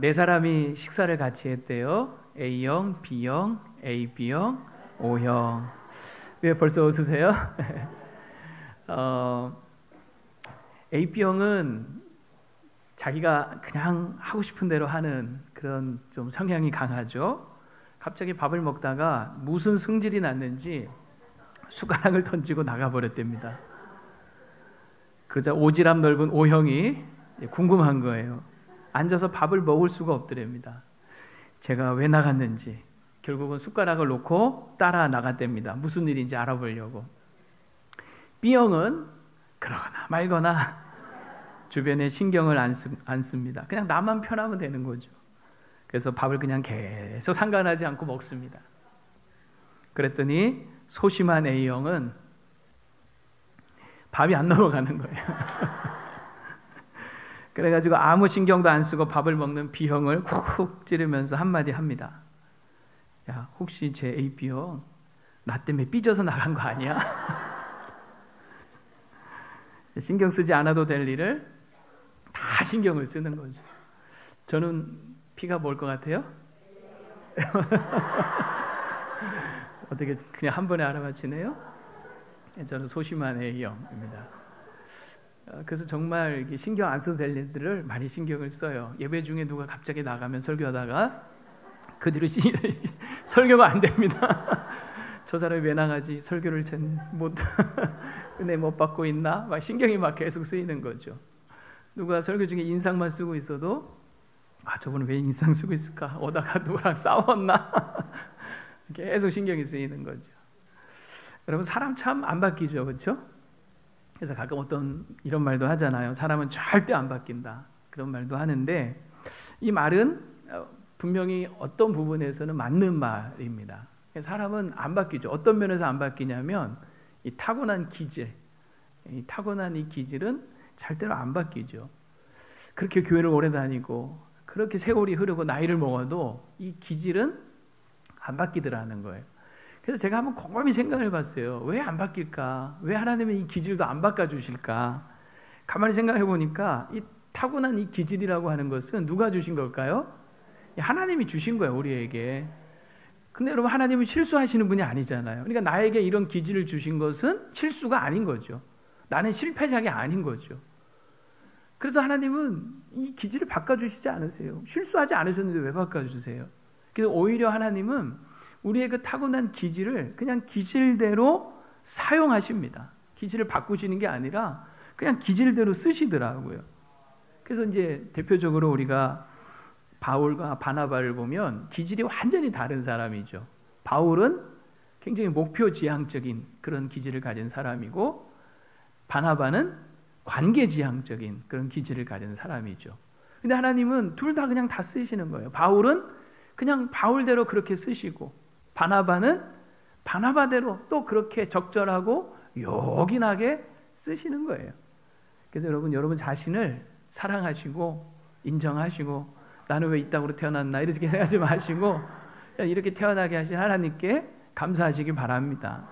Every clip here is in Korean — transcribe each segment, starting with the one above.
네 사람이 식사를 같이 했대요. A형, B형, AB형, O형. 왜 벌써 웃으세요? AB형은 자기가 그냥 하고 싶은 대로 하는 그런 좀 성향이 강하죠. 갑자기 밥을 먹다가 무슨 승질이 났는지 숟가락을 던지고 나가버렸답니다. 그러자 오지랖 넓은 O형이 궁금한 거예요. 앉아서 밥을 먹을 수가 없더랍니다. 제가 왜 나갔는지. 결국은 숟가락을 놓고 따라 나갔답니다. 무슨 일인지 알아보려고. B형은 그러거나 말거나 주변에 신경을 안 씁니다. 그냥 나만 편하면 되는 거죠. 그래서 밥을 그냥 계속 상관하지 않고 먹습니다. 그랬더니 소심한 A형은 밥이 안 넘어가는 거예요. 그래가지고 아무 신경도 안 쓰고 밥을 먹는 B형을 쿡쿡 찌르면서 한마디 합니다. 야, 혹시 제 AB형 나 때문에 삐져서 나간 거 아니야? 신경 쓰지 않아도 될 일을 다 신경을 쓰는 거죠. 저는 B가 뭘 것 같아요? 어떻게 그냥 한 번에 알아맞히네요? 저는 소심한 A형입니다. 그래서 정말 신경 안 써도 될 일들을 많이 신경을 써요. 예배 중에 누가 갑자기 나가면 설교하다가 그 뒤로 설교가 안 됩니다. 저 사람이 왜 나가지? 설교를 은혜 못 받고 있나? 막 신경이 막 계속 쓰이는 거죠. 누가 설교 중에 인상만 쓰고 있어도 저분은 왜 인상 쓰고 있을까? 오다가 누구랑 싸웠나? 계속 신경이 쓰이는 거죠. 여러분 사람 참 안 바뀌죠, 그렇죠? 그래서 가끔 어떤 이런 말도 하잖아요. 사람은 절대 안 바뀐다. 그런 말도 하는데 이 말은 분명히 어떤 부분에서는 맞는 말입니다. 사람은 안 바뀌죠. 어떤 면에서 안 바뀌냐면 이 타고난 기질, 이 타고난 이 기질은 절대로 안 바뀌죠. 그렇게 교회를 오래 다니고 그렇게 세월이 흐르고 나이를 먹어도 이 기질은 안 바뀌더라는 거예요. 그래서 제가 한번 곰곰이 생각을 해봤어요. 왜 안 바뀔까? 왜 하나님은 이 기질도 안 바꿔주실까? 가만히 생각해 보니까 이 타고난 이 기질이라고 하는 것은 누가 주신 걸까요? 하나님이 주신 거예요, 우리에게. 근데 여러분 하나님은 실수하시는 분이 아니잖아요. 그러니까 나에게 이런 기질을 주신 것은 실수가 아닌 거죠. 나는 실패작이 아닌 거죠. 그래서 하나님은 이 기질을 바꿔주시지 않으세요. 실수하지 않으셨는데 왜 바꿔주세요? 그래서 오히려 하나님은 우리의 그 타고난 기질을 그냥 기질대로 사용하십니다. 기질을 바꾸시는 게 아니라 그냥 기질대로 쓰시더라고요. 그래서 이제 대표적으로 우리가 바울과 바나바를 보면 기질이 완전히 다른 사람이죠. 바울은 굉장히 목표지향적인 그런 기질을 가진 사람이고 바나바는 관계지향적인 그런 기질을 가진 사람이죠. 근데 하나님은 둘 다 그냥 다 쓰시는 거예요. 바울은 그냥 바울대로 그렇게 쓰시고 바나바는 바나바대로 또 그렇게 적절하고 요긴하게 쓰시는 거예요. 그래서 여러분 자신을 사랑하시고 인정하시고 나는 왜 이 땅으로 태어났나 이렇게 생각하지 마시고 이렇게 태어나게 하신 하나님께 감사하시기 바랍니다.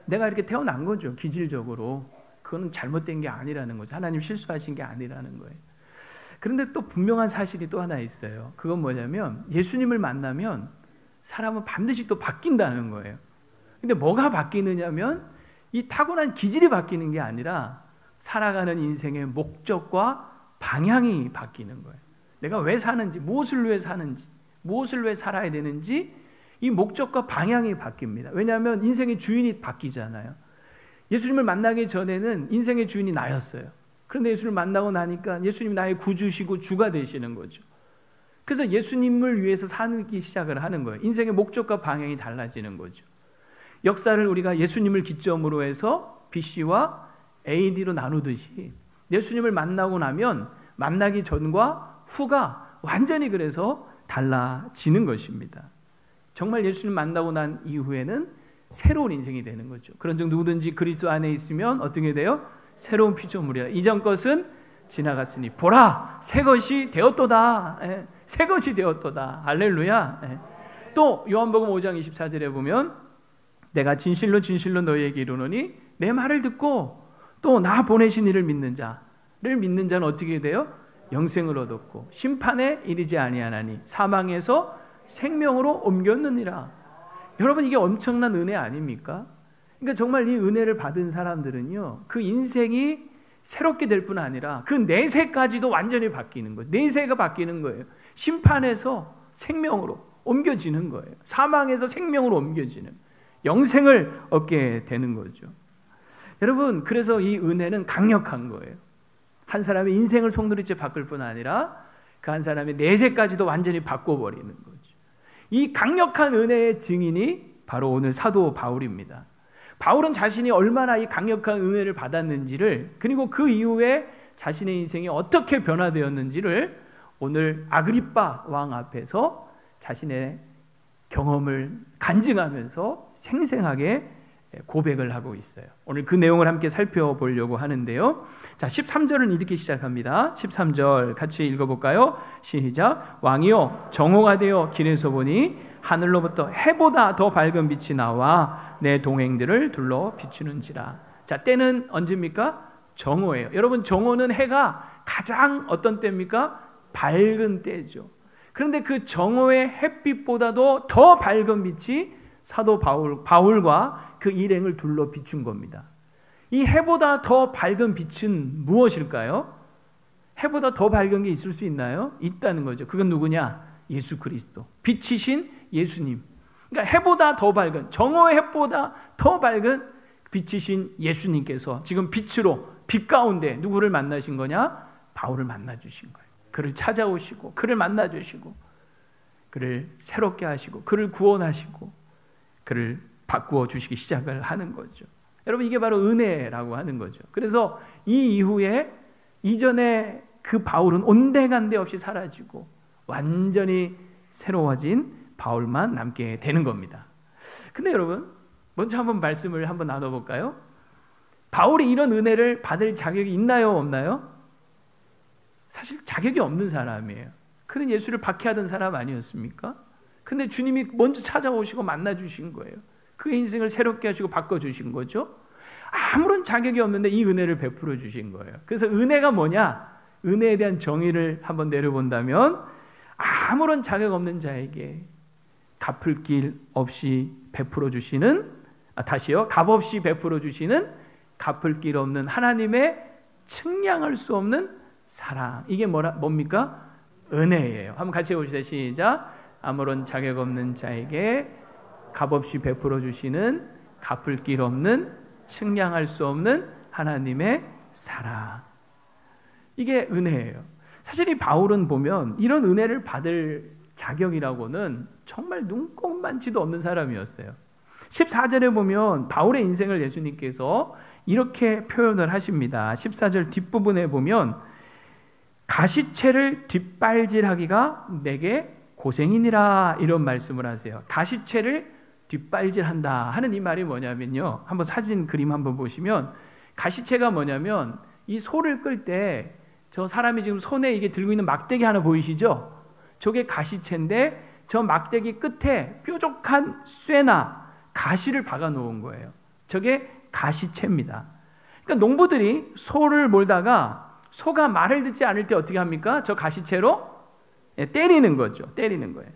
내가 이렇게 태어난 거죠. 기질적으로. 그거는 잘못된 게 아니라는 거죠. 하나님 실수하신 게 아니라는 거예요. 그런데 또 분명한 사실이 또 하나 있어요. 그건 뭐냐면 예수님을 만나면 사람은 반드시 또 바뀐다는 거예요. 근데 뭐가 바뀌느냐면 이 타고난 기질이 바뀌는 게 아니라 살아가는 인생의 목적과 방향이 바뀌는 거예요. 내가 왜 사는지, 무엇을 위해 사는지, 무엇을 위해 살아야 되는지 이 목적과 방향이 바뀝니다. 왜냐하면 인생의 주인이 바뀌잖아요. 예수님을 만나기 전에는 인생의 주인이 나였어요. 그런데 예수님을 만나고 나니까 예수님이 나의 구주시고 주가 되시는 거죠. 그래서 예수님을 위해서 살기 시작을 하는 거예요. 인생의 목적과 방향이 달라지는 거죠. 역사를 우리가 예수님을 기점으로 해서 BC와 AD로 나누듯이 예수님을 만나고 나면 만나기 전과 후가 완전히 그래서 달라지는 것입니다. 정말 예수님 만나고 난 이후에는 새로운 인생이 되는 거죠. 그런 즉 누구든지 그리스도 안에 있으면 어떻게 돼요? 새로운 피조물이라. 이전 것은 지나갔으니 보라 새 것이 되었도다. 새 것이 되었도다. 할렐루야. 또 요한복음 5장 24절에 보면 내가 진실로 진실로 너희에게 이르노니 내 말을 듣고 또 나 보내신 이를 믿는 자는 어떻게 돼요? 영생을 얻었고 심판에 이르지 아니하나니 사망에서 생명으로 옮겼느니라. 여러분, 이게 엄청난 은혜 아닙니까? 그러니까 정말 이 은혜를 받은 사람들은요, 그 인생이 새롭게 될 뿐 아니라 그 내세까지도 완전히 바뀌는 거예요. 내세가 바뀌는 거예요. 심판에서 생명으로 옮겨지는 거예요. 사망에서 생명으로 옮겨지는 영생을 얻게 되는 거죠. 여러분, 그래서 이 은혜는 강력한 거예요. 한 사람의 인생을 송두리째 바꿀 뿐 아니라 그 한 사람의 내세까지도 완전히 바꿔버리는 거죠. 이 강력한 은혜의 증인이 바로 오늘 사도 바울입니다. 바울은 자신이 얼마나 이 강력한 은혜를 받았는지를, 그리고 그 이후에 자신의 인생이 어떻게 변화되었는지를 오늘 아그리빠 왕 앞에서 자신의 경험을 간증하면서 생생하게 고백을 하고 있어요. 오늘 그 내용을 함께 살펴보려고 하는데요. 자, 13절은 이렇게 시작합니다. 13절 같이 읽어볼까요? 시작. 왕이요, 정오가 되어 길에서 보니 하늘로부터 해보다 더 밝은 빛이 나와 내 동행들을 둘러 비추는지라. 자, 때는 언제입니까? 정오예요. 여러분, 정오는 해가 가장 어떤 때입니까? 밝은 때죠. 그런데 그 정오의 햇빛보다도 더 밝은 빛이 사도 바울과 그 일행을 둘러 비춘 겁니다. 이 해보다 더 밝은 빛은 무엇일까요? 해보다 더 밝은 게 있을 수 있나요? 있다는 거죠. 그건 누구냐? 예수 그리스도, 빛이신 예수님. 그러니까 해보다 더 밝은, 정오의 햇보다 더 밝은 빛이신 예수님께서 지금 빛으로, 빛 가운데 누구를 만나신 거냐? 바울을 만나 주신 거예요. 그를 찾아오시고 그를 만나 주시고 그를 새롭게 하시고 그를 구원하시고 그를 바꾸어 주시기 시작을 하는 거죠. 여러분, 이게 바로 은혜라고 하는 거죠. 그래서 이 이후에 이전에 그 바울은 온데간데 없이 사라지고 완전히 새로워진 바울만 남게 되는 겁니다. 근데 여러분, 먼저 한번 말씀을 한번 나눠볼까요? 바울이 이런 은혜를 받을 자격이 있나요, 없나요? 사실 자격이 없는 사람이에요. 그는 예수를 박해하던 사람 아니었습니까? 근데 주님이 먼저 찾아오시고 만나주신 거예요. 그의 인생을 새롭게 하시고 바꿔주신 거죠. 아무런 자격이 없는데 이 은혜를 베풀어 주신 거예요. 그래서 은혜가 뭐냐? 은혜에 대한 정의를 한번 내려본다면 아무런 자격 없는 자에게 갚을 길 없이 베풀어 주시는, 다시요, 값 없이 베풀어 주시는, 갚을 길 없는 하나님의 측량할 수 없는 사랑. 이게 뭡니까? 은혜예요. 한번 같이 해봅시다. 시작. 아무런 자격 없는 자에게 값없이 베풀어 주시는, 갚을 길 없는, 측량할 수 없는 하나님의 사랑. 이게 은혜예요. 사실 이 바울은 보면 이런 은혜를 받을 자격이라고는 정말 눈꼽만치도 없는 사람이었어요. 14절에 보면 바울의 인생을 예수님께서 이렇게 표현을 하십니다. 14절 뒷부분에 보면 가시채를 뒷발질하기가 내게 고생이니라, 이런 말씀을 하세요. 가시채를 뒷발질한다 하는 이 말이 뭐냐면요, 한번 사진 그림 한번 보시면 가시채가 뭐냐면 이 소를 끌 때 저 사람이 지금 손에 이게 들고 있는 막대기 하나 보이시죠? 저게 가시채인데 저 막대기 끝에 뾰족한 쇠나 가시를 박아 놓은 거예요. 저게 가시채입니다. 그러니까 농부들이 소를 몰다가 소가 말을 듣지 않을 때 어떻게 합니까? 저 가시채로 때리는 거죠. 때리는 거예요.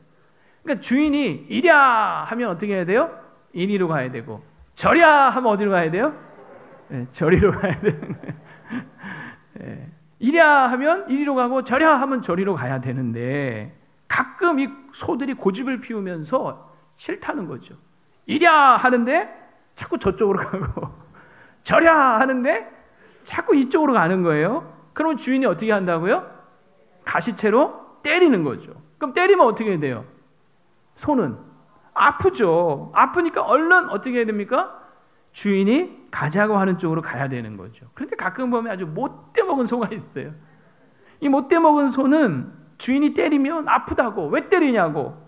그러니까 주인이 이랴 하면 어떻게 해야 돼요? 이리로 가야 되고, 저랴 하면 어디로 가야 돼요? 저리로 가야 되는 거예요. 이랴 하면 이리로 가고 저랴 하면 저리로 가야 되는데 가끔 이 소들이 고집을 피우면서 싫다는 거죠. 이랴 하는데 자꾸 저쪽으로 가고 저랴 하는데 자꾸 이쪽으로 가는 거예요. 그러면 주인이 어떻게 한다고요? 가시채로 때리는 거죠. 그럼 때리면 어떻게 해야 돼요? 소는 아프죠. 아프니까 얼른 어떻게 해야 됩니까? 주인이 가자고 하는 쪽으로 가야 되는 거죠. 그런데 가끔 보면 아주 못돼 먹은 소가 있어요. 이 못돼 먹은 소는 주인이 때리면 아프다고, 왜 때리냐고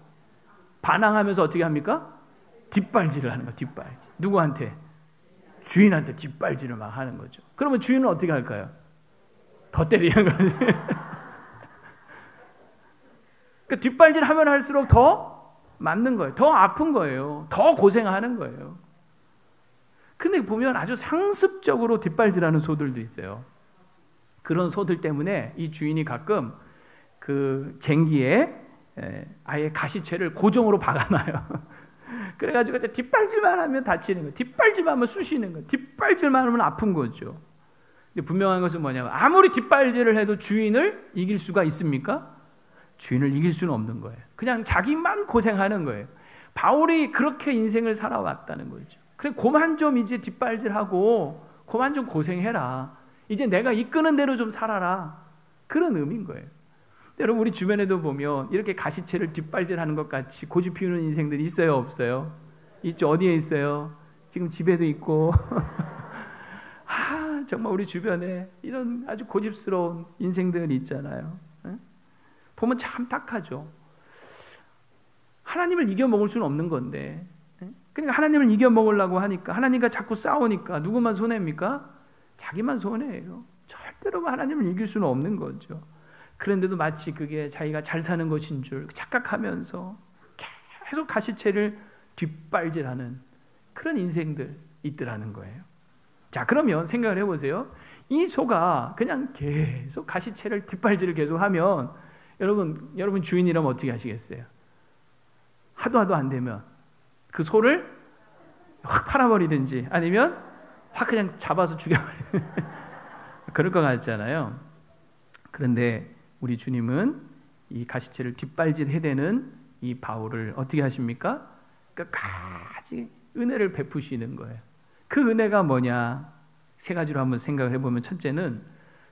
반항하면서 어떻게 합니까? 뒷발질을 하는 거예요. 뒷발질. 누구한테? 주인한테 뒷발질을 막 하는 거죠. 그러면 주인은 어떻게 할까요? 더 때리는 거지. 그러니까 뒷발질 하면 할수록 더 맞는 거예요. 더 아픈 거예요. 더 고생하는 거예요. 근데 보면 아주 상습적으로 뒷발질하는 소들도 있어요. 그런 소들 때문에 이 주인이 가끔 그 쟁기에 아예 가시채를 고정으로 박아놔요. 그래가지고 뒷발질만 하면 다치는 거예요. 뒷발질만 하면 쑤시는 거예요. 뒷발질만 하면 아픈 거죠. 근데 분명한 것은 뭐냐면 아무리 뒷발질을 해도 주인을 이길 수가 있습니까? 주인을 이길 수는 없는 거예요. 그냥 자기만 고생하는 거예요. 바울이 그렇게 인생을 살아왔다는 거죠. 그래, 그만 좀 이제 뒷발질하고 그만 좀 고생해라. 이제 내가 이끄는 대로 좀 살아라. 그런 의미인 거예요. 여러분, 우리 주변에도 보면 이렇게 가시채를 뒷발질하는 것 같이 고집 피우는 인생들이 있어요, 없어요? 있죠. 어디에 있어요? 지금 집에도 있고. 정말 우리 주변에 이런 아주 고집스러운 인생들이 있잖아요. 보면 참 딱하죠. 하나님을 이겨먹을 수는 없는 건데, 그러니까 하나님을 이겨먹으려고 하니까, 하나님과 자꾸 싸우니까 누구만 손해입니까? 자기만 손해예요. 절대로 하나님을 이길 수는 없는 거죠. 그런데도 마치 그게 자기가 잘 사는 것인 줄 착각하면서 계속 가시채를 뒷발질하는 그런 인생들 있더라는 거예요. 자, 그러면 생각을 해보세요. 이 소가 그냥 계속 가시채를 뒷발질을 계속하면 여러분 주인이라면 어떻게 하시겠어요? 하도 안 되면 그 소를 확 팔아버리든지 아니면 확 그냥 잡아서 죽여버리는 그럴 것 같잖아요. 그런데 우리 주님은 이 가시채를 뒷발질해대는 이 바울을 어떻게 하십니까? 끝까지 은혜를 베푸시는 거예요. 그 은혜가 뭐냐? 세 가지로 한번 생각을 해보면, 첫째는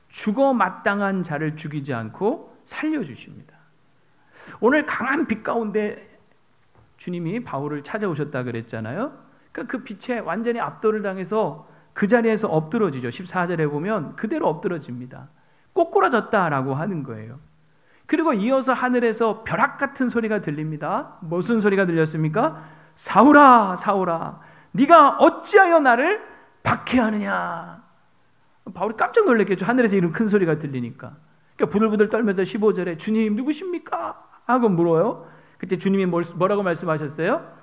죽어 마땅한 자를 죽이지 않고 살려주십니다. 오늘 강한 빛 가운데 주님이 바울을 찾아오셨다 그랬잖아요. 그 빛에 완전히 압도를 당해서 그 자리에서 엎드러지죠. 14절에 보면 그대로 엎드러집니다. 꼬꾸라졌다라고 하는 거예요. 그리고 이어서 하늘에서 벼락 같은 소리가 들립니다. 무슨 소리가 들렸습니까? 사울아, 사울아, 네가 어찌하여 나를 박해하느냐. 바울이 깜짝 놀랐겠죠. 하늘에서 이런 큰 소리가 들리니까. 그러니까 부들부들 떨면서 15절에 주님 누구십니까? 하고 물어요. 그때 주님이 뭐라고 말씀하셨어요?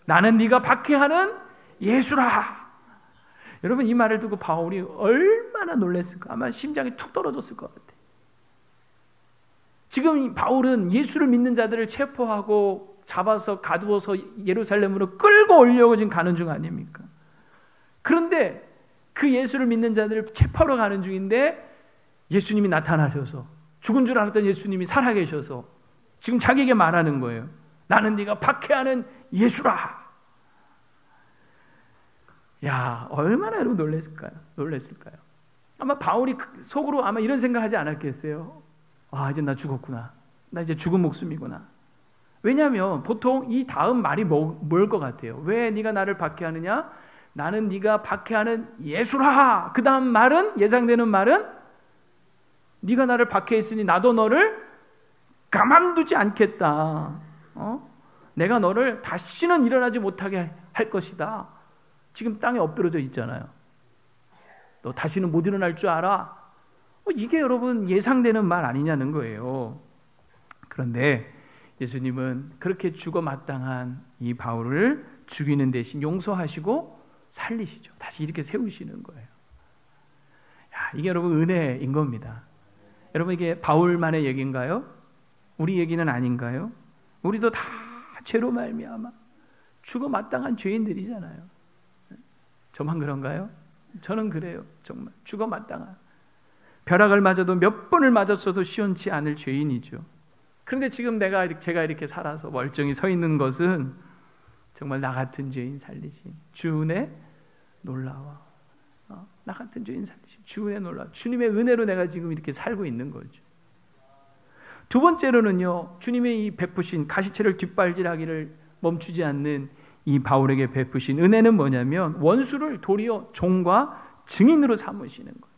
나는 네가 박해하는 예수라. 여러분, 이 말을 듣고 바울이 얼마나 놀랐을까? 아마 심장이 툭 떨어졌을 것 같아요. 지금 바울은 예수를 믿는 자들을 체포하고 잡아서 가두어서 예루살렘으로 끌고 오려고 지금 가는 중 아닙니까? 그런데 그 예수를 믿는 자들을 체포하러 가는 중인데 예수님이 나타나셔서, 죽은 줄 알았던 예수님이 살아계셔서 지금 자기에게 말하는 거예요. 나는 네가 박해하는 예수라. 야, 얼마나 여러분 놀랬을까요? 아마 바울이 속으로 아마 이런 생각하지 않았겠어요? 이제 나 죽었구나. 나 이제 죽은 목숨이구나. 왜냐하면 보통 이 다음 말이 뭘 것 같아요? 왜 네가 나를 박해하느냐? 나는 네가 박해하는 예수라. 그 다음 말은, 예상되는 말은, 네가 나를 박해했으니 나도 너를 가만두지 않겠다. 내가 너를 다시는 일어나지 못하게 할 것이다. 지금 땅에 엎드러져 있잖아요. 너 다시는 못 일어날 줄 알아? 이게 여러분 예상되는 말 아니냐는 거예요. 그런데 예수님은 그렇게 죽어 마땅한 이 바울을 죽이는 대신 용서하시고 살리시죠. 다시 이렇게 세우시는 거예요. 이게 여러분 은혜인 겁니다. 여러분, 이게 바울만의 얘기인가요? 우리 얘기는 아닌가요? 우리도 다 죄로 말미암아 죽어 마땅한 죄인들이잖아요. 저만 그런가요? 저는 그래요. 정말 죽어 마땅한, 벼락을 맞아도 몇 번을 맞았어도 시원치 않을 죄인이죠. 그런데 지금 제가 이렇게 살아서 멀쩡히 서 있는 것은 정말 나 같은 죄인 살리신 주은혜 놀라워. 나 같은 죄인 살리신 주은혜 놀라워. 주님의 은혜로 내가 지금 이렇게 살고 있는 거죠. 두 번째로는요, 주님의 이 베푸신 가시채를 뒷발질하기를 멈추지 않는 이 바울에게 베푸신 은혜는 뭐냐면 원수를 도리어 종과 증인으로 삼으시는 거예요.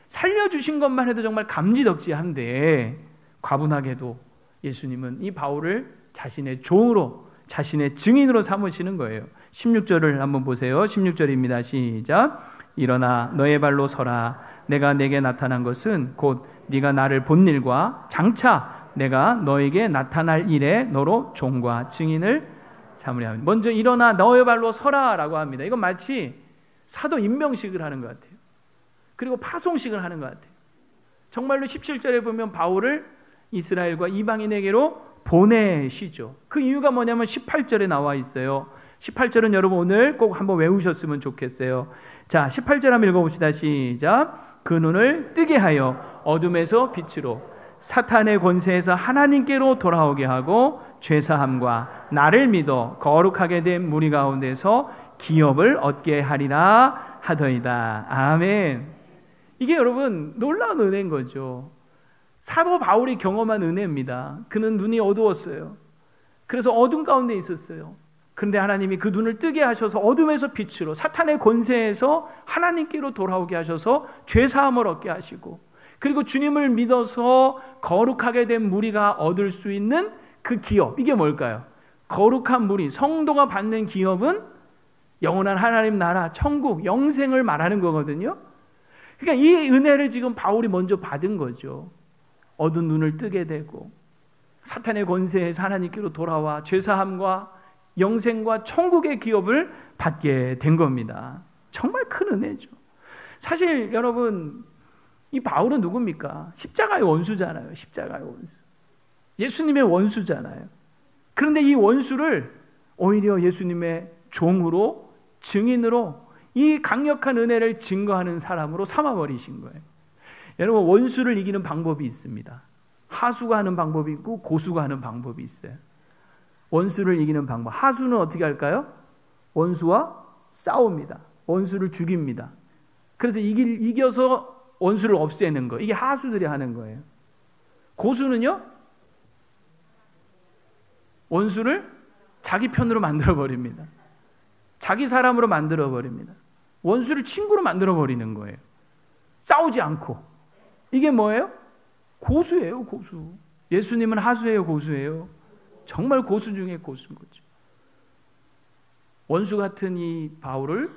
살려주신 것만 해도 정말 감지덕지한데 과분하게도 예수님은 이 바울을 자신의 종으로, 자신의 증인으로 삼으시는 거예요. 16절을 한번 보세요. 16절입니다. 시작. 일어나 너의 발로 서라. 내가 내게 나타난 것은 곧 네가 나를 본 일과 장차 내가 너에게 나타날 일에 너로 종과 증인을 삼으려 합니다. 먼저 일어나 너의 발로 서라 라고 합니다. 이건 마치 사도 임명식을 하는 것 같아요. 그리고 파송식을 하는 것 같아요. 정말로 17절에 보면 바울을 이스라엘과 이방인에게로 보내시죠. 그 이유가 뭐냐면 18절에 나와 있어요. 18절은 여러분 오늘 꼭 한번 외우셨으면 좋겠어요. 자, 18절 한번 읽어봅시다. 시작. 그 눈을 뜨게 하여 어둠에서 빛으로, 사탄의 권세에서 하나님께로 돌아오게 하고, 죄사함과 나를 믿어 거룩하게 된 무리 가운데서 기업을 얻게 하리라 하더이다. 아멘. 이게 여러분 놀라운 은혜인 거죠. 사도 바울이 경험한 은혜입니다. 그는 눈이 어두웠어요. 그래서 어둠 가운데 있었어요. 그런데 하나님이 그 눈을 뜨게 하셔서 어둠에서 빛으로, 사탄의 권세에서 하나님께로 돌아오게 하셔서 죄사함을 얻게 하시고, 그리고 주님을 믿어서 거룩하게 된 무리가 얻을 수 있는 그 기업, 이게 뭘까요? 거룩한 무리, 성도가 받는 기업은 영원한 하나님 나라, 천국, 영생을 말하는 거거든요. 그러니까 이 은혜를 지금 바울이 먼저 받은 거죠. 어두운 눈을 뜨게 되고 사탄의 권세에서 하나님께로 돌아와 죄사함과 영생과 천국의 기업을 받게 된 겁니다. 정말 큰 은혜죠. 사실 여러분, 이 바울은 누굽니까? 십자가의 원수잖아요. 십자가의 원수. 예수님의 원수잖아요. 그런데 이 원수를 오히려 예수님의 종으로, 증인으로, 이 강력한 은혜를 증거하는 사람으로 삼아버리신 거예요. 여러분, 원수를 이기는 방법이 있습니다. 하수가 하는 방법이 있고 고수가 하는 방법이 있어요. 원수를 이기는 방법. 하수는 어떻게 할까요? 원수와 싸웁니다. 원수를 죽입니다. 그래서 이겨서 원수를 없애는 거. 이게 하수들이 하는 거예요. 고수는요? 원수를 자기 편으로 만들어버립니다. 자기 사람으로 만들어버립니다. 원수를 친구로 만들어버리는 거예요. 싸우지 않고. 이게 뭐예요? 고수예요, 고수. 예수님은 하수예요, 고수예요? 정말 고수 중에 고수인 거죠. 원수 같은 이 바울을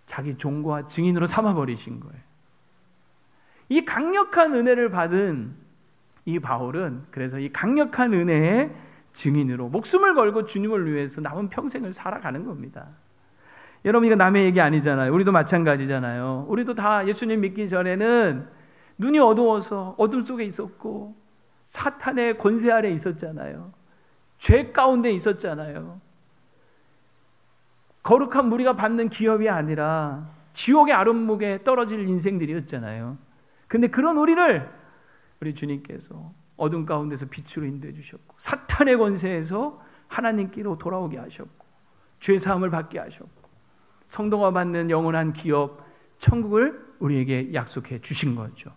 자기 종과 증인으로 삼아버리신 거예요. 이 강력한 은혜를 받은 이 바울은 그래서 이 강력한 은혜의 증인으로 목숨을 걸고 주님을 위해서 남은 평생을 살아가는 겁니다. 여러분, 이거 남의 얘기 아니잖아요. 우리도 마찬가지잖아요. 우리도 다 예수님 믿기 전에는 눈이 어두워서 어둠 속에 있었고 사탄의 권세 아래 있었잖아요. 죄 가운데 있었잖아요. 거룩한 무리가 받는 기업이 아니라 지옥의 아름목에 떨어질 인생들이었잖아요. 근데 그런 우리를 우리 주님께서 어둠 가운데서 빛으로 인도해 주셨고, 사탄의 권세에서 하나님께로 돌아오게 하셨고, 죄사함을 받게 하셨고, 성도가 받는 영원한 기업, 천국을 우리에게 약속해 주신 거죠.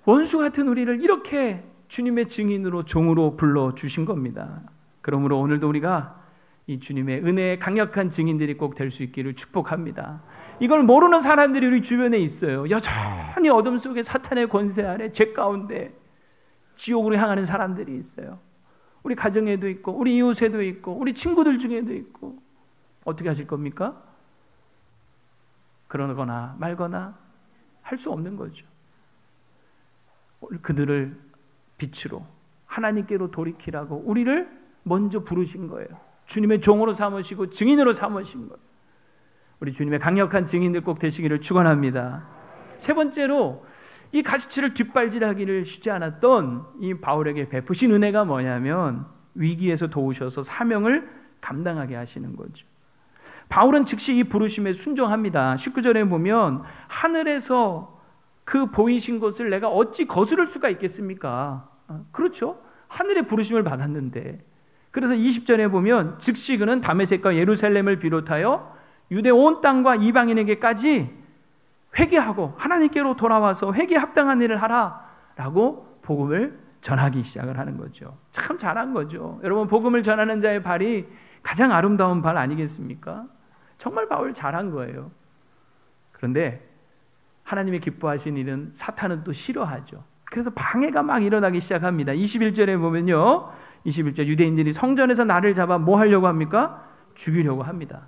원수 같은 우리를 이렇게 주님의 증인으로, 종으로 불러주신 겁니다. 그러므로 오늘도 우리가 이 주님의 은혜의 강력한 증인들이 꼭 될 수 있기를 축복합니다. 이걸 모르는 사람들이 우리 주변에 있어요. 여전히 어둠 속에 사탄의 권세 아래 죄 가운데 지옥으로 향하는 사람들이 있어요. 우리 가정에도 있고 우리 이웃에도 있고 우리 친구들 중에도 있고. 어떻게 하실 겁니까? 그러거나 말거나 할 수 없는 거죠. 그들을 빛으로 하나님께로 돌이키라고 우리를 먼저 부르신 거예요. 주님의 종으로 삼으시고 증인으로 삼으신 거예요. 우리 주님의 강력한 증인들 꼭 되시기를 축원합니다. 세 번째로 이 가시치를 뒷발질하기를 쉬지 않았던 이 바울에게 베푸신 은혜가 뭐냐면 위기에서 도우셔서 사명을 감당하게 하시는 거죠. 바울은 즉시 이 부르심에 순종합니다. 19절에 보면 하늘에서 그 보이신 것을 내가 어찌 거스를 수가 있겠습니까? 그렇죠. 하늘의 부르심을 받았는데. 그래서 20절에 보면 즉시 그는 다메섹과 예루살렘을 비롯하여 유대 온 땅과 이방인에게까지 회개하고 하나님께로 돌아와서 회개에 합당한 일을 하라라고 복음을 전하기 시작을 하는 거죠. 참 잘한 거죠. 여러분, 복음을 전하는 자의 발이 가장 아름다운 발 아니겠습니까? 정말 바울 잘한 거예요. 그런데 하나님의 기뻐하신 일은 사탄은 또 싫어하죠. 그래서 방해가 막 일어나기 시작합니다. 21절에 보면요, 21절 유대인들이 성전에서 나를 잡아 뭐 하려고 합니까? 죽이려고 합니다.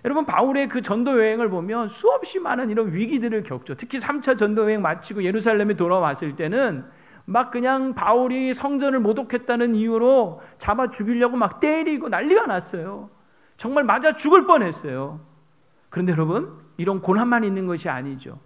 여러분, 바울의 그 전도 여행을 보면 수없이 많은 이런 위기들을 겪죠. 특히 3차 전도 여행 마치고 예루살렘에 돌아왔을 때는 막 그냥 바울이 성전을 모독했다는 이유로 잡아 죽이려고 막 때리고 난리가 났어요. 정말 맞아 죽을 뻔했어요. 그런데 여러분, 이런 고난만 있는 것이 아니죠.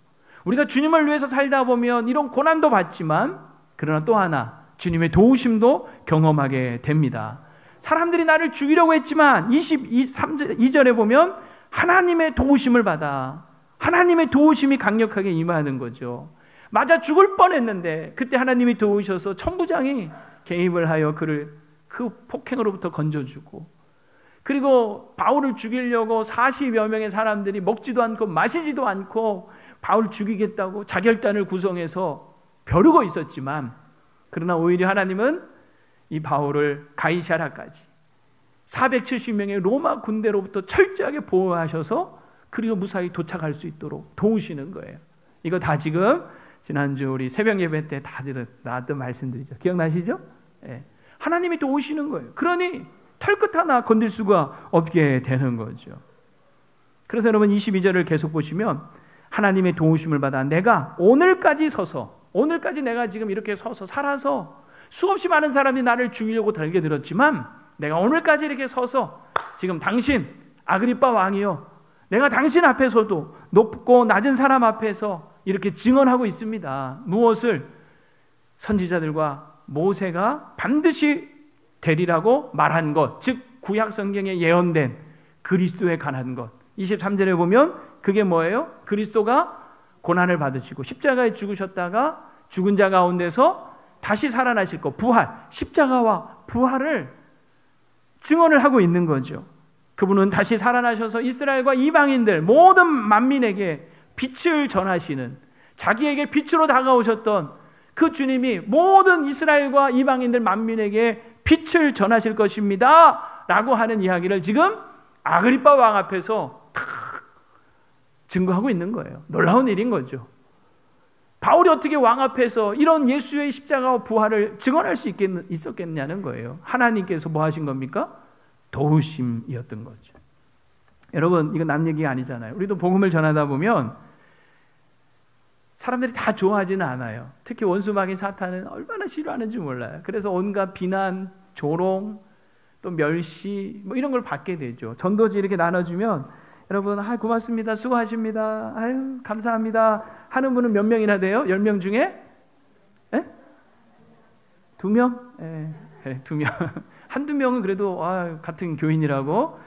우리가 주님을 위해서 살다 보면 이런 고난도 받지만 그러나 또 하나 주님의 도우심도 경험하게 됩니다. 사람들이 나를 죽이려고 했지만 2절에 보면 하나님의 도우심을 받아 하나님의 도우심이 강력하게 임하는 거죠. 맞아 죽을 뻔했는데 그때 하나님이 도우셔서 천부장이 개입을 하여 그를 그 폭행으로부터 건져주고, 그리고 바울을 죽이려고 40여 명의 사람들이 먹지도 않고 마시지도 않고 바울 죽이겠다고 자결단을 구성해서 벼르고 있었지만, 그러나 오히려 하나님은 이 바울을 가이사랴까지 470명의 로마 군대로부터 철저하게 보호하셔서 그리고 무사히 도착할 수 있도록 도우시는 거예요. 이거 다 지금 지난주 우리 새벽 예배 때 다 나왔던 말씀들이죠. 기억나시죠? 예. 하나님이 도우시는 거예요. 그러니 털끝 하나 건들 수가 없게 되는 거죠. 그래서 여러분 22절을 계속 보시면 하나님의 도우심을 받아 내가 오늘까지 내가 지금 이렇게 서서 살아서 수없이 많은 사람이 나를 죽이려고 달게 들었지만 내가 오늘까지 이렇게 서서 지금 당신 아그리빠 왕이요, 내가 당신 앞에서도 높고 낮은 사람 앞에서 이렇게 증언하고 있습니다. 무엇을? 선지자들과 모세가 반드시 되리라고 말한 것, 즉 구약 성경에 예언된 그리스도에 관한 것. 23절에 보면 그게 뭐예요? 그리스도가 고난을 받으시고 십자가에 죽으셨다가 죽은 자 가운데서 다시 살아나실 것, 부활, 십자가와 부활을 증언을 하고 있는 거죠. 그분은 다시 살아나셔서 이스라엘과 이방인들 모든 만민에게 빛을 전하시는, 자기에게 빛으로 다가오셨던 그 주님이 모든 이스라엘과 이방인들 만민에게 빛을 전하실 것입니다 라고 하는 이야기를 지금 아그리빠 왕 앞에서 탁 증거하고 있는 거예요. 놀라운 일인 거죠. 바울이 어떻게 왕 앞에서 이런 예수의 십자가와 부활을 증언할 수 있었겠냐는 거예요. 하나님께서 뭐 하신 겁니까? 도우심이었던 거죠. 여러분, 이건 남 얘기가 아니잖아요. 우리도 복음을 전하다 보면 사람들이 다 좋아하지는 않아요. 특히 원수마귀 사탄은 얼마나 싫어하는지 몰라요. 그래서 온갖 비난, 조롱, 또 멸시 뭐 이런 걸 받게 되죠. 전도지 이렇게 나눠주면 여러분 고맙습니다, 수고하십니다, 아유 감사합니다 하는 분은 몇 명이나 돼요? 10명 중에? 2명? 예, 2명. 한두 명은 그래도 같은 교인이라고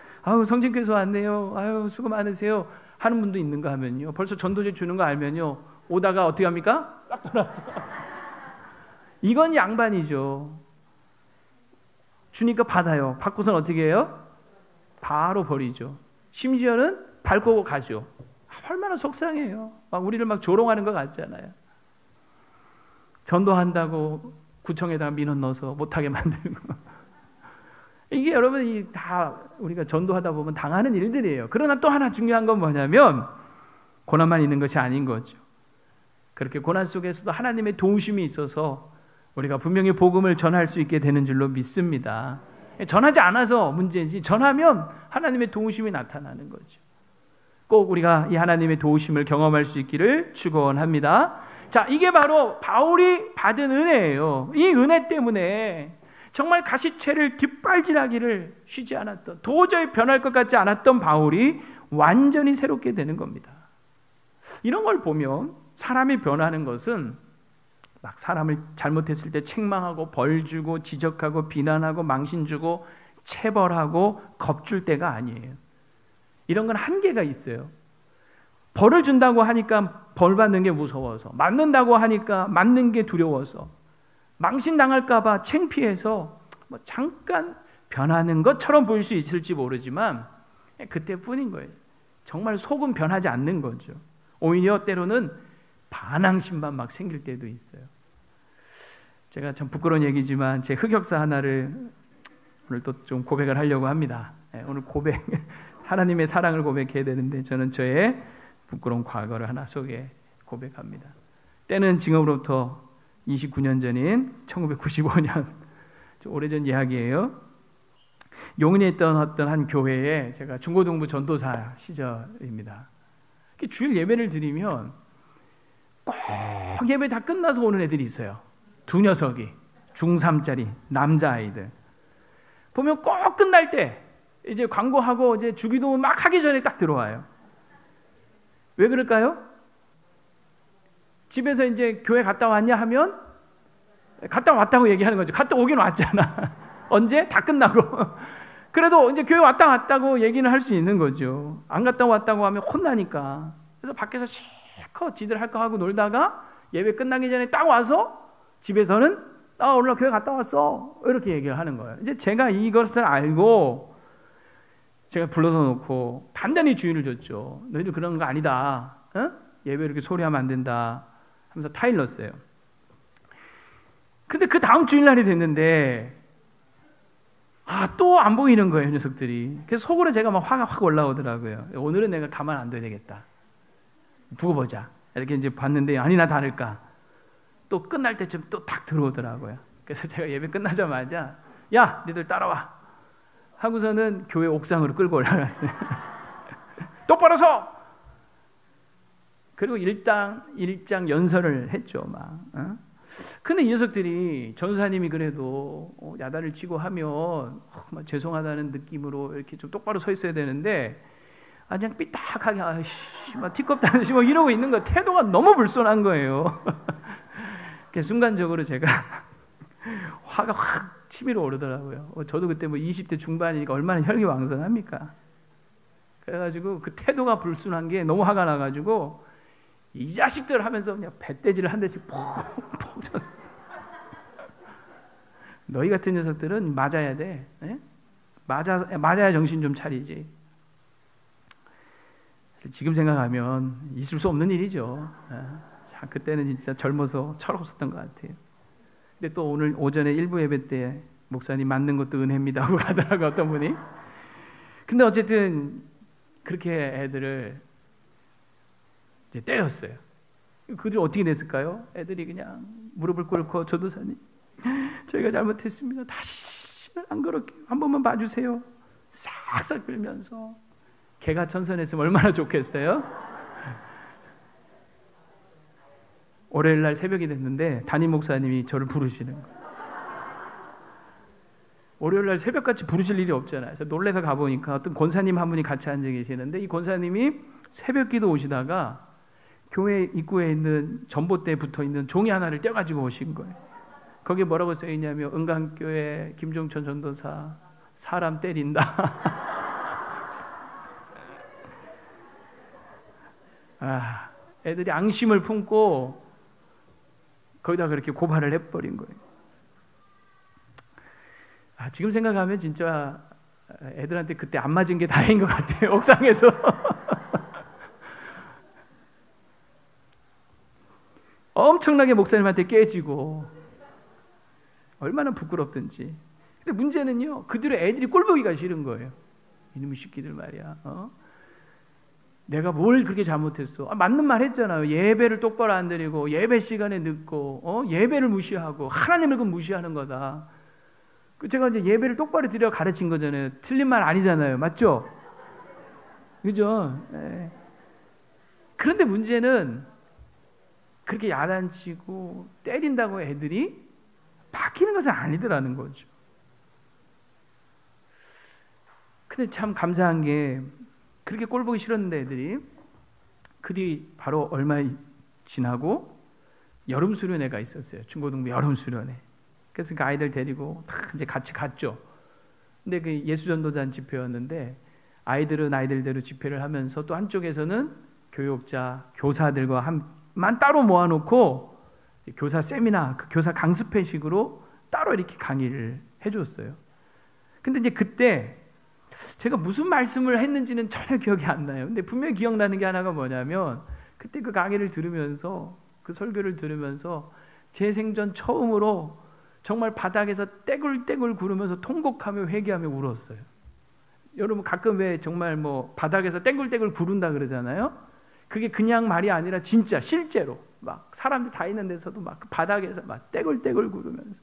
성진교회에서 왔네요, 아유 수고 많으세요 하는 분도 있는가 하면요, 벌써 전도지 주는 거 알면요 오다가 어떻게 합니까? 싹 돌아서 이건 양반이죠. 주니까 받아요. 받고선 어떻게 해요? 바로 버리죠. 심지어는 밟고 가죠. 얼마나 속상해요. 막 우리를 막 조롱하는 것 같잖아요. 전도한다고 구청에다가 민원 넣어서 못하게 만들고 이게 여러분 다 우리가 전도하다 보면 당하는 일들이에요. 그러나 또 하나 중요한 건 뭐냐면 고난만 있는 것이 아닌 거죠. 그렇게 고난 속에서도 하나님의 도우심이 있어서 우리가 분명히 복음을 전할 수 있게 되는 줄로 믿습니다. 전하지 않아서 문제지, 전하면 하나님의 도우심이 나타나는 거죠. 꼭 우리가 이 하나님의 도우심을 경험할 수 있기를 축원합니다. 자, 이게 바로 바울이 받은 은혜예요. 이 은혜 때문에 정말 가시채를 뒷발질하기를 쉬지 않았던, 도저히 변할 것 같지 않았던 바울이 완전히 새롭게 되는 겁니다. 이런 걸 보면 사람이 변하는 것은 막 사람을 잘못했을 때 책망하고 벌 주고 지적하고 비난하고 망신 주고 체벌하고 겁줄 때가 아니에요. 이런 건 한계가 있어요. 벌을 준다고 하니까 벌 받는 게 무서워서, 맞는다고 하니까 맞는 게 두려워서, 망신 당할까 봐 창피해서 뭐 잠깐 변하는 것처럼 보일 수 있을지 모르지만 그때뿐인 거예요. 정말 속은 변하지 않는 거죠. 오히려 때로는 반항심만 막 생길 때도 있어요. 제가 참 부끄러운 얘기지만 제 흑역사 하나를 오늘 또 좀 고백을 하려고 합니다. 오늘 고백, 하나님의 사랑을 고백해야 되는데 저는 저의 부끄러운 과거를 하나 고백합니다. 때는 지금으로부터 29년 전인 1995년, 오래전 이야기예요. 용인에 있던 어떤 한 교회에 제가 중고등부 전도사 시절입니다. 주일 예배를 드리면 꼭 예배 다 끝나서 오는 애들이 있어요. 2녀석이 중3짜리 남자아이들 보면 꼭 끝날 때 이제 광고하고 이제 주기도 막 하기 전에 딱 들어와요. 왜 그럴까요? 집에서 이제 교회 갔다 왔냐 하면 갔다 왔다고 얘기하는 거죠. 갔다 오긴 왔잖아. 언제? 다 끝나고. 그래도 이제 교회 왔다고 얘기는 할 수 있는 거죠. 안 갔다 왔다고 하면 혼나니까. 그래서 밖에서 실컷 지들 할 거 하고 놀다가 예배 끝나기 전에 딱 와서 집에서는 오늘 교회 갔다 왔어. 이렇게 얘기를 하는 거예요. 이제 제가 이것을 알고 제가 불러서 놓고 단단히 주의를 줬죠. 너희들 그런 거 아니다. 어? 예배 이렇게 소리하면 안 된다 하면서 타일 넣었어요. 근데 그 다음 주일날이 됐는데 또 안 보이는 거예요, 녀석들이. 그래서 속으로 제가 막 화가 확 올라오더라고요. 오늘은 내가 가만 안 둬야 되겠다. 두고 보자. 이렇게 이제 봤는데 아니나 다를까 또 끝날 때쯤 또 딱 들어오더라고요. 그래서 제가 예배 끝나자마자 야, 니들 따라와 하고서는 교회 옥상으로 끌고 올라갔어요. 똑바로 서! 그리고 일장 연설을 했죠, 막. 근데 이 녀석들이 전사님이 그래도 야단을 치고 하면 막 죄송하다는 느낌으로 이렇게 좀 똑바로 서 있어야 되는데 그냥 삐딱하게 막 티껍다듯이 뭐 이러고 있는 거 태도가 너무 불손한 거예요. 그래서 순간적으로 제가 화가 확 치밀어 오르더라고요. 저도 그때 뭐 20대 중반이니까 얼마나 혈기왕성합니까? 그래가지고 그 태도가 불순한 게 너무 화가 나가지고 이 자식들 하면서 그냥 배때지를 한 대씩 퐁퐁 쳤어. 너희 같은 녀석들은 맞아야 돼. 네? 맞아야 정신 좀 차리지. 지금 생각하면 있을 수 없는 일이죠. 자, 그때는 진짜 젊어서 철없었던 것 같아요. 근데 또 오늘 오전에 일부 예배 때 목사님 맞는 것도 은혜입니다 하고 가더라고요, 어떤 분이. 근데 어쨌든 그렇게 애들을 이제 때렸어요. 그들이 어떻게 됐을까요? 애들이 그냥 무릎을 꿇고 전도사님, 저희가 잘못했습니다. 다시는 안 그렇게 한 번만 봐주세요. 싹싹 빌면서. 개가 천선했으면 얼마나 좋겠어요? 월요일 날 새벽이 됐는데 담임 목사님이 저를 부르시는 거예요. 월요일 날 새벽같이 부르실 일이 없잖아요. 그래서 놀래서 가보니까 어떤 권사님 한 분이 같이 앉아 계시는데 이 권사님이 새벽기도 오시다가 교회 입구에 있는 전봇대에 붙어있는 종이 하나를 떼가지고 오신 거예요. 거기에 뭐라고 써있냐면 은강교회 김종천 전도사 사람 때린다. 애들이 앙심을 품고 거기다 그렇게 고발을 해버린 거예요. 지금 생각하면 진짜 애들한테 그때 안 맞은 게 다행인 것 같아요. 옥상에서. 엄청나게 목사님한테 깨지고 얼마나 부끄럽든지. 근데 문제는요, 그대로 애들이 꼴보기가 싫은 거예요. 이놈의 새끼들 말이야. 내가 뭘 그렇게 잘못했어? 맞는 말 했잖아요. 예배를 똑바로 안 드리고 예배 시간에 늦고 예배를 무시하고 하나님을 무시하는 거다. 제가 이제 예배를 똑바로 드려 가르친 거잖아요. 틀린 말 아니잖아요. 맞죠? 그죠? 네. 그런데 문제는 그렇게 야단치고 때린다고 애들이 바뀌는 것은 아니더라는 거죠. 근데 참 감사한 게 그렇게 꼴 보기 싫었는데 애들이 그 뒤 바로 얼마 지나고 여름 수련회가 있었어요. 중고등부 여름 수련회. 그래서 그 아이들 데리고 다 이제 같이 갔죠. 근데 그 예수전도단 집회였는데 아이들은 아이들대로 집회를 하면서 또 한쪽에서는 교육자, 교사들과만 따로 모아놓고 교사 세미나, 교사 강습회식으로 따로 이렇게 강의를 해줬어요. 근데 이제 그때 제가 무슨 말씀을 했는지는 전혀 기억이 안 나요. 근데 분명히 기억나는 게 하나가 뭐냐면 그때 그 강의를 들으면서 그 설교를 들으면서 제 생전 처음으로 정말 바닥에서 떼굴떼굴 구르면서 통곡하며 회개하며 울었어요. 여러분 가끔 왜 정말 뭐 바닥에서 떼굴떼굴 구른다 그러잖아요. 그게 그냥 말이 아니라 진짜 실제로 막 사람들 다 있는 데서도 막 바닥에서 막 떼굴떼굴 구르면서.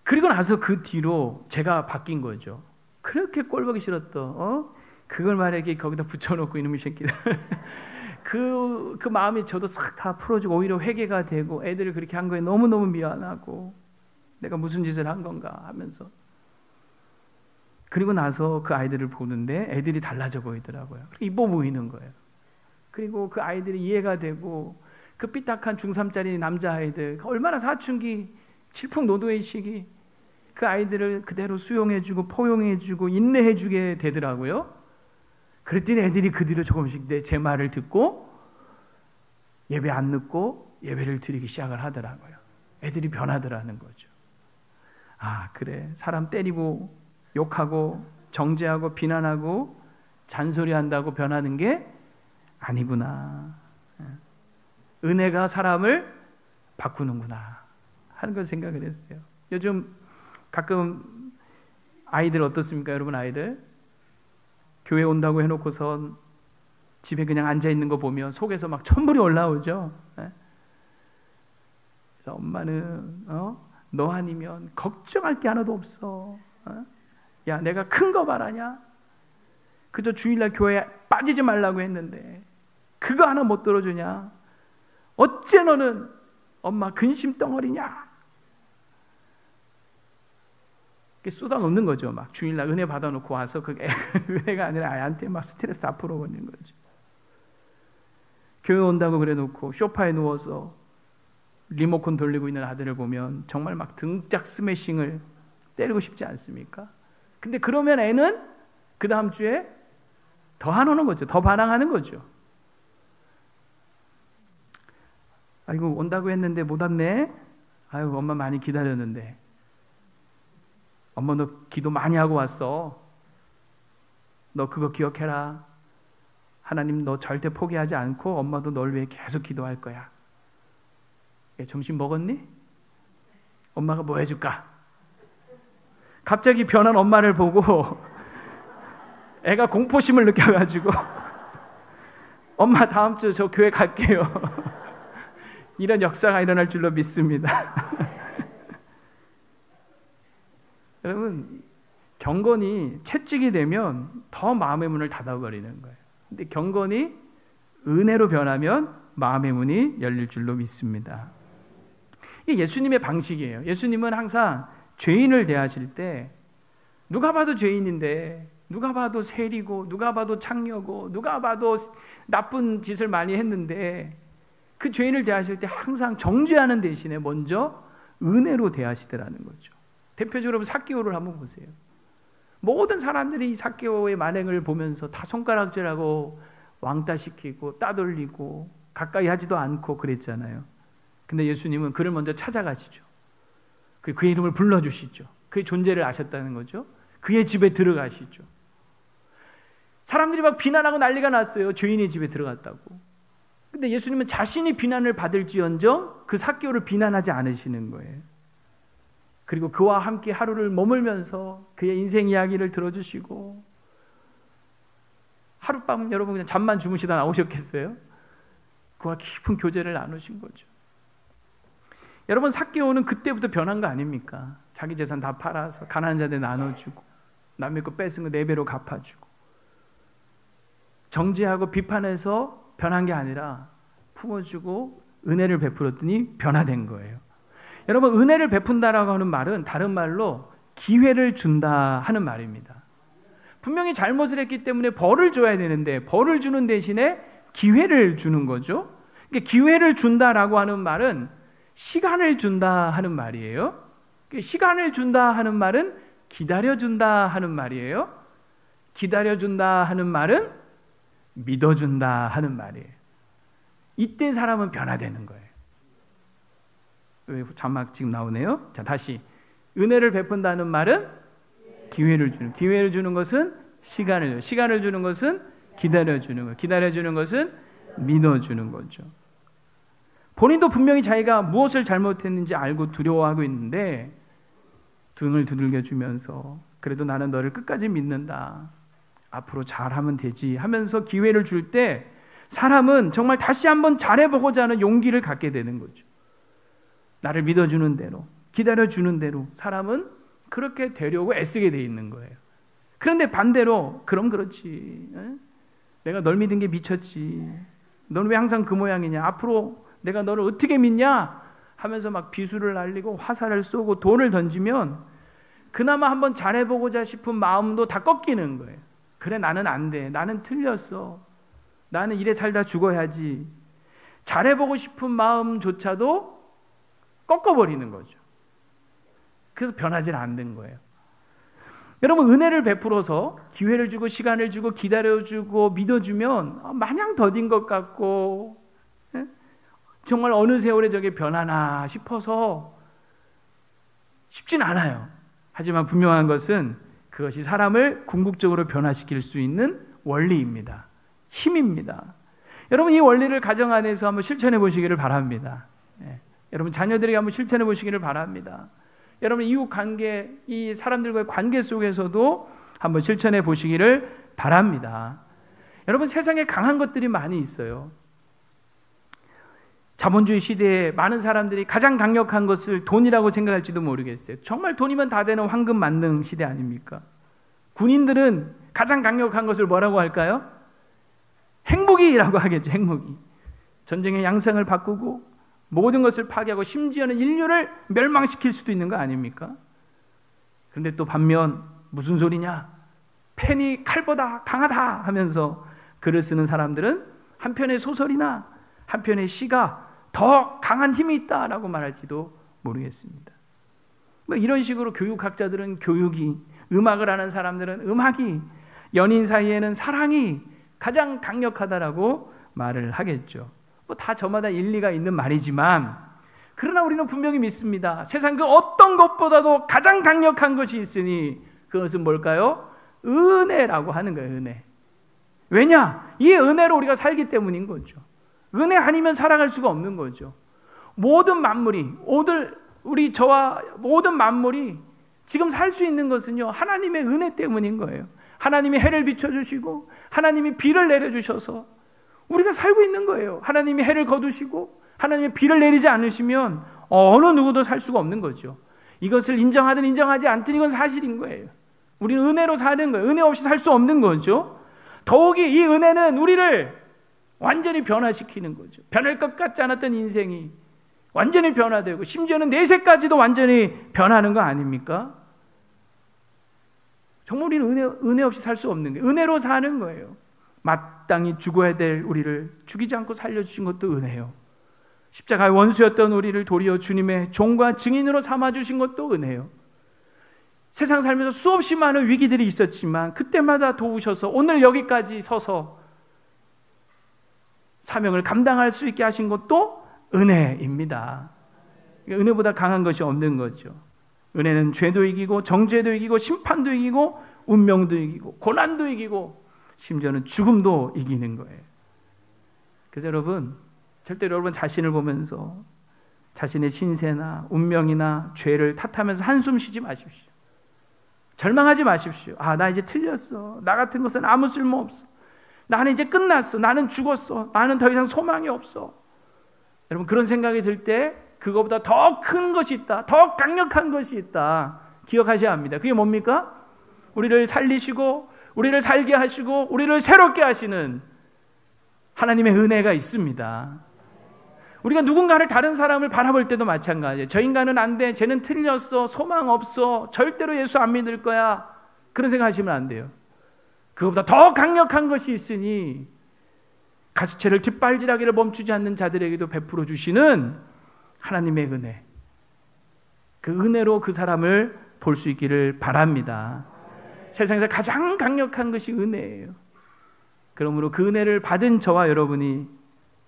그리고 나서 그 뒤로 제가 바뀐 거죠. 그렇게 꼴보기 싫었던 그걸 만약에 거기다 붙여놓고 이놈의 새끼들 그 마음이 저도 싹 다 풀어지고 오히려 회개가 되고 애들을 그렇게 한 거에 너무너무 미안하고 내가 무슨 짓을 한 건가 하면서. 그리고 나서 그 아이들을 보는데 애들이 달라져 보이더라고요. 이뻐 보이는 거예요. 그리고 그 아이들이 이해가 되고 그 삐딱한 중3짜리 남자아이들 얼마나 사춘기 질풍노도의 시기 그 아이들을 그대로 수용해주고 포용해주고 인내해주게 되더라고요. 그랬더니 애들이 그 뒤로 조금씩 제 말을 듣고 예배 안 늦고 예배를 드리기 시작을 하더라고요. 애들이 변하더라는 거죠. 아, 그래. 사람 때리고 욕하고 정죄하고 비난하고 잔소리한다고 변하는 게 아니구나. 은혜가 사람을 바꾸는구나 하는 걸 생각을 했어요. 요즘 가끔 아이들 어떻습니까? 여러분 아이들 교회 온다고 해놓고선 집에 그냥 앉아있는 거 보면 속에서 막 천불이 올라오죠. 그래서 엄마는 너 아니면 걱정할 게 하나도 없어. 야, 내가 큰 거 말하냐? 그저 주일날 교회에 빠지지 말라고 했는데 그거 하나 못 들어주냐? 어째 너는 엄마 근심 덩어리냐? 쏟아놓는 거죠. 막 주일날 은혜 받아놓고 와서 그게 은혜가 아니라 아이한테 막 스트레스 다 풀어버리는 거죠. 교회 온다고 그래놓고 소파에 누워서 리모컨 돌리고 있는 아들을 보면 정말 막 등짝 스매싱을 때리고 싶지 않습니까? 근데 그러면 애는 그 다음 주에 더 안 오는 거죠. 더 반항하는 거죠. 아이고 온다고 했는데 못 왔네. 아유 엄마 많이 기다렸는데. 엄마 너 기도 많이 하고 왔어. 너 그거 기억해라. 하나님 너 절대 포기하지 않고 엄마도 널 위해 계속 기도할 거야. 점심 먹었니? 엄마가 뭐 해줄까? 갑자기 변한 엄마를 보고 애가 공포심을 느껴가지고 엄마 다음 주 저 교회 갈게요. 이런 역사가 일어날 줄로 믿습니다. 여러분 경건이 채찍이 되면 더 마음의 문을 닫아버리는 거예요. 근데 경건이 은혜로 변하면 마음의 문이 열릴 줄로 믿습니다. 이게 예수님의 방식이에요. 예수님은 항상 죄인을 대하실 때 누가 봐도 죄인인데 누가 봐도 세리고 누가 봐도 창녀고 누가 봐도 나쁜 짓을 많이 했는데 그 죄인을 대하실 때 항상 정죄하는 대신에 먼저 은혜로 대하시더라는 거죠. 대표적으로 삭개오를 한번 보세요. 모든 사람들이 이 삭개오의 만행을 보면서 다 손가락질하고 왕따시키고 따돌리고 가까이 하지도 않고 그랬잖아요. 근데 예수님은 그를 먼저 찾아가시죠. 그리고 그의 이름을 불러주시죠. 그의 존재를 아셨다는 거죠. 그의 집에 들어가시죠. 사람들이 막 비난하고 난리가 났어요. 죄인의 집에 들어갔다고. 근데 예수님은 자신이 비난을 받을지언정 그 삭개오를 비난하지 않으시는 거예요. 그리고 그와 함께 하루를 머물면서 그의 인생 이야기를 들어주시고 하룻밤 여러분 그냥 잠만 주무시다 나오셨겠어요? 그와 깊은 교제를 나누신 거죠. 여러분 삭개오는 그때부터 변한 거 아닙니까? 자기 재산 다 팔아서 가난한 자들 나눠주고 남의 거 뺏은 거 4배로 갚아주고 정죄하고 비판해서 변한 게 아니라 품어주고 은혜를 베풀었더니 변화된 거예요. 여러분 은혜를 베푼다라고 하는 말은 다른 말로 기회를 준다 하는 말입니다. 분명히 잘못을 했기 때문에 벌을 줘야 되는데 벌을 주는 대신에 기회를 주는 거죠. 그러니까 기회를 준다라고 하는 말은 시간을 준다 하는 말이에요. 시간을 준다 하는 말은 기다려준다 하는 말이에요. 기다려준다 하는 말은 믿어준다 하는 말이에요. 이때 사람은 변화되는 거예요. 왜 자막 지금 나오네요. 자 다시 은혜를 베푼다는 말은 기회를 주는 것은 시간을 주는 것은 기다려주는 것, 기다려주는 것은 믿어주는 거죠. 본인도 분명히 자기가 무엇을 잘못했는지 알고 두려워하고 있는데 등을 두들겨주면서 그래도 나는 너를 끝까지 믿는다. 앞으로 잘하면 되지 하면서 기회를 줄 때 사람은 정말 다시 한번 잘해보고자 하는 용기를 갖게 되는 거죠. 나를 믿어주는 대로, 기다려주는 대로 사람은 그렇게 되려고 애쓰게 돼 있는 거예요. 그런데 반대로 그럼 그렇지. 내가 널 믿은 게 미쳤지. 넌 왜 항상 그 모양이냐. 앞으로 내가 너를 어떻게 믿냐 하면서 막 비수를 날리고 화살을 쏘고 돈을 던지면 그나마 한번 잘해보고자 싶은 마음도 다 꺾이는 거예요. 그래 나는 안 돼. 나는 틀렸어. 나는 이래 살다 죽어야지. 잘해보고 싶은 마음조차도 꺾어버리는 거죠. 그래서 변하지 않는 거예요. 여러분, 은혜를 베풀어서 기회를 주고 시간을 주고 기다려주고 믿어주면 마냥 더딘 것 같고 정말 어느 세월에 저게 변하나 싶어서 쉽진 않아요. 하지만 분명한 것은 그것이 사람을 궁극적으로 변화시킬 수 있는 원리입니다. 힘입니다. 여러분, 이 원리를 가정 안에서 한번 실천해 보시기를 바랍니다. 여러분, 자녀들에게 한번 실천해 보시기를 바랍니다. 여러분, 이웃 관계, 이 사람들과의 관계 속에서도 한번 실천해 보시기를 바랍니다. 여러분, 세상에 강한 것들이 많이 있어요. 자본주의 시대에 많은 사람들이 가장 강력한 것을 돈이라고 생각할지도 모르겠어요. 정말 돈이면 다 되는 황금 만능 시대 아닙니까? 군인들은 가장 강력한 것을 뭐라고 할까요? 핵무기라고 하겠죠. 핵무기. 전쟁의 양상을 바꾸고 모든 것을 파괴하고 심지어는 인류를 멸망시킬 수도 있는 거 아닙니까? 그런데 또 반면 무슨 소리냐? 펜이 칼보다 강하다 하면서 글을 쓰는 사람들은 한편의 소설이나 한편의 시가 더 강한 힘이 있다라고 말할지도 모르겠습니다. 뭐 이런 식으로 교육학자들은 교육이, 음악을 하는 사람들은 음악이, 연인 사이에는 사랑이 가장 강력하다라고 말을 하겠죠. 뭐 다 저마다 일리가 있는 말이지만, 그러나 우리는 분명히 믿습니다. 세상 그 어떤 것보다도 가장 강력한 것이 있으니 그것은 뭘까요? 은혜라고 하는 거예요. 은혜. 왜냐? 이 은혜로 우리가 살기 때문인 거죠. 은혜 아니면 살아갈 수가 없는 거죠. 모든 만물이, 저와 모든 만물이 지금 살 수 있는 것은요, 하나님의 은혜 때문인 거예요. 하나님이 해를 비춰주시고 하나님이 비를 내려주셔서 우리가 살고 있는 거예요. 하나님이 해를 거두시고 하나님이 비를 내리지 않으시면 어느 누구도 살 수가 없는 거죠. 이것을 인정하든 인정하지 않든 이건 사실인 거예요. 우리는 은혜로 사는 거예요. 은혜 없이 살 수 없는 거죠. 더욱이 이 은혜는 우리를 완전히 변화시키는 거죠. 변할 것 같지 않았던 인생이 완전히 변화되고 심지어는 내세까지도 완전히 변하는 거 아닙니까? 정말 우리는 은혜 없이 살 수 없는 거예요. 은혜로 사는 거예요. 마땅히 죽어야 될 우리를 죽이지 않고 살려주신 것도 은혜요. 십자가의 원수였던 우리를 도리어 주님의 종과 증인으로 삼아주신 것도 은혜요. 세상 살면서 수없이 많은 위기들이 있었지만 그때마다 도우셔서 오늘 여기까지 서서 사명을 감당할 수 있게 하신 것도 은혜입니다. 은혜보다 강한 것이 없는 거죠. 은혜는 죄도 이기고 정죄도 이기고 심판도 이기고 운명도 이기고 고난도 이기고 심지어는 죽음도 이기는 거예요. 그래서 여러분, 절대로 여러분 자신을 보면서 자신의 신세나 운명이나 죄를 탓하면서 한숨 쉬지 마십시오. 절망하지 마십시오. 나 이제 틀렸어. 나 같은 것은 아무 쓸모 없어. 나는 이제 끝났어. 나는 죽었어. 나는 더 이상 소망이 없어. 여러분, 그런 생각이 들 때 그거보다 더 큰 것이 있다. 더 강력한 것이 있다. 기억하셔야 합니다. 그게 뭡니까? 우리를 살리시고 우리를 살게 하시고 우리를 새롭게 하시는 하나님의 은혜가 있습니다. 우리가 누군가를, 다른 사람을 바라볼 때도 마찬가지예요. 저 인간은 안 돼. 쟤는 틀렸어. 소망 없어. 절대로 예수 안 믿을 거야. 그런 생각 하시면 안 돼요. 그것보다 더 강력한 것이 있으니 가시채를 뒷발질하기를 멈추지 않는 자들에게도 베풀어 주시는 하나님의 은혜. 그 은혜로 그 사람을 볼 수 있기를 바랍니다. 세상에서 가장 강력한 것이 은혜예요. 그러므로 그 은혜를 받은 저와 여러분이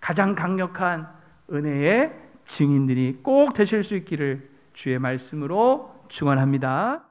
가장 강력한 은혜의 증인들이 꼭 되실 수 있기를 주의 말씀으로 축원합니다.